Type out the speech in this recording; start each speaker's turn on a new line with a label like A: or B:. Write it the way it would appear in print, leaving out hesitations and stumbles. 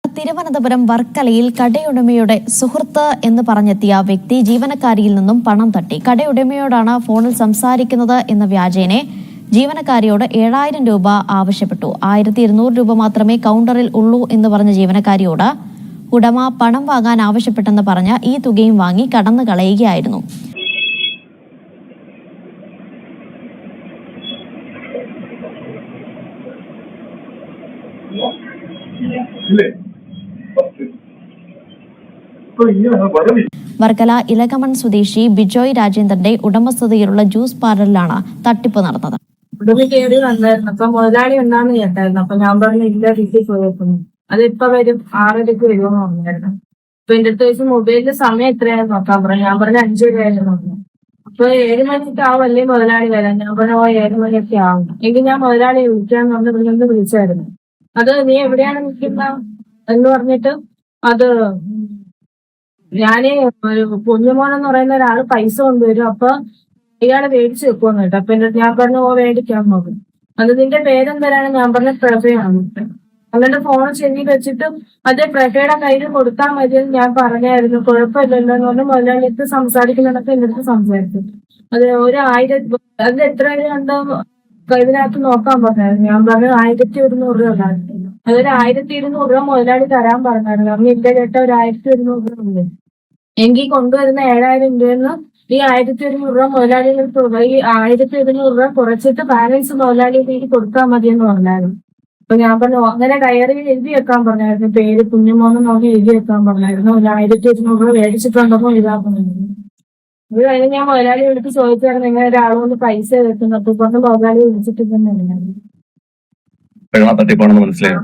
A: തിരുവനന്തപുരം വർക്കലയിൽ കടയുടമയുടെ സുഹൃത്ത് എന്ന് പറഞ്ഞെത്തിയ വ്യക്തി ജീവനക്കാരിയിൽ നിന്നും പണം തട്ടി. കടയുടമയോടാണ് ഫോണിൽ സംസാരിക്കുന്നത് എന്ന വ്യാജേനെ ജീവനക്കാരിയോട് 7000 രൂപ ആവശ്യപ്പെട്ടു. 1200 രൂപ മാത്രമേ കൗണ്ടറിൽ ഉള്ളൂ എന്ന് പറഞ്ഞ ജീവനക്കാരിയോട് ഉടമ പണം വാങ്ങാൻ ആവശ്യപ്പെട്ടെന്ന് പറഞ്ഞ് ഈ തുകയും വാങ്ങി കടന്നു കളയുകയായിരുന്നു. വർക്കല ഇലകമൺ സ്വദേശി ബിജോയ് രാജേന്ദ്രന്റെ ഉടമസ്ഥതയിലുള്ള ജ്യൂസ് പാർലറിലാണ് തട്ടിപ്പ് നടന്നത്.
B: ഉടമ കയറി വന്നായിരുന്നു. അപ്പൊ മുതലാളി എന്നാന്ന് കേട്ടായിരുന്നു. അപ്പൊ ഞാൻ പറഞ്ഞു ഇല്ല, വീട്ടിൽ പോയേക്കുന്നു. അതിപ്പോ വരും, 6:30 വരുമെന്ന് പറഞ്ഞായിരുന്നു. അപ്പൊ എന്റെ അടുത്ത് ചോദിച്ചു മൊബൈലിന്റെ സമയം എത്രയാണെന്ന് നോക്കാൻ പറഞ്ഞു. ഞാൻ പറഞ്ഞു 5 രൂപയായിരുന്നു പറഞ്ഞു. അപ്പൊ 7 മണിക്ക് ആവും അല്ലേ മുതലാളി വരാൻ. ഞാൻ പറഞ്ഞു 7 മണിയൊക്കെ ആവും. എങ്കിൽ ഞാൻ മുതലാളി വിളിക്കാന്ന് പറഞ്ഞ് വിളിച്ചായിരുന്നു. അത് നീ എവിടെയാണ് നിൽക്കുന്ന എന്ന് പറഞ്ഞിട്ട് അത് ഞാന് കുഞ്ഞുമോനെന്ന് പറയുന്ന ഒരാള് പൈസ കൊണ്ടുവരും. അപ്പൊ ഇയാളെ മേടിച്ചു വെക്കുമെന്ന് കേട്ടോ. അപ്പൊ ഞാൻ പറഞ്ഞു മേടിക്കാൻ പോകും. അത് നിന്റെ പേരെന്തരാണ്? ഞാൻ പറഞ്ഞ പ്രഭയാണ്. എന്നിട്ട് ഫോൺ ചെവി വെച്ചിട്ട് അതേ പ്രഭയുടെ കയ്യിൽ കൊടുത്താൽ മതിയെന്ന് ഞാൻ പറഞ്ഞായിരുന്നു. കുഴപ്പമില്ലല്ലോ എന്ന് പറഞ്ഞ് മുതലാളി അടുത്ത് സംസാരിക്കുന്നിടത്ത് എന്റെ അടുത്ത് സംസാരിച്ചു. അത് 1000 അതിൽ എത്ര ഉണ്ടോ ഇതിനകത്ത് നോക്കാൻ പറഞ്ഞായിരുന്നു. ഞാൻ പറഞ്ഞു 1100 രൂപ ഉണ്ടായിരുന്നു. അതൊരു 1200 രൂപ മുതലാളി തരാൻ പറഞ്ഞായിരുന്നു. പറഞ്ഞു ഇല്ല ചേട്ടാ, ഒരു 1200 രൂപ ഉണ്ട്. എങ്കിൽ കൊണ്ടുവരുന്ന 7000 രൂപയെന്ന് ഈ 1200 രൂപ മുതലാളികൾ ഈ 1200 രൂപ കുറച്ചിട്ട് ബാലൻസ് മുതലാളിയിലേക്ക് കൊടുത്താൽ മതിയെന്ന് പറഞ്ഞായിരുന്നു. അപ്പൊ ഞാൻ പറഞ്ഞു അങ്ങനെ ഡയറിയിൽ എഴുതി വെക്കാൻ പറഞ്ഞായിരുന്നു. പേര് കുഞ്ഞുമോന്ന് നോക്കി എഴുതി വെക്കാൻ പറഞ്ഞായിരുന്നു. ഒരു 1200 രൂപ മേടിച്ചിട്ടുണ്ടെന്നോ ഇതാക്കുന്നുണ്ടായിരുന്നു. അത് കഴിഞ്ഞ് ഞാൻ മുതലാളി വിളിച്ച് ചോദിച്ചായിരുന്നു ഇങ്ങനെ ഒരാളൊന്ന് പൈസ വെക്കുന്നത്. അപ്പൊ മുതലാളി വിളിച്ചിട്ട് തന്നെ
C: തട്ടിപ്പാണെന്ന് മനസ്സിലായി.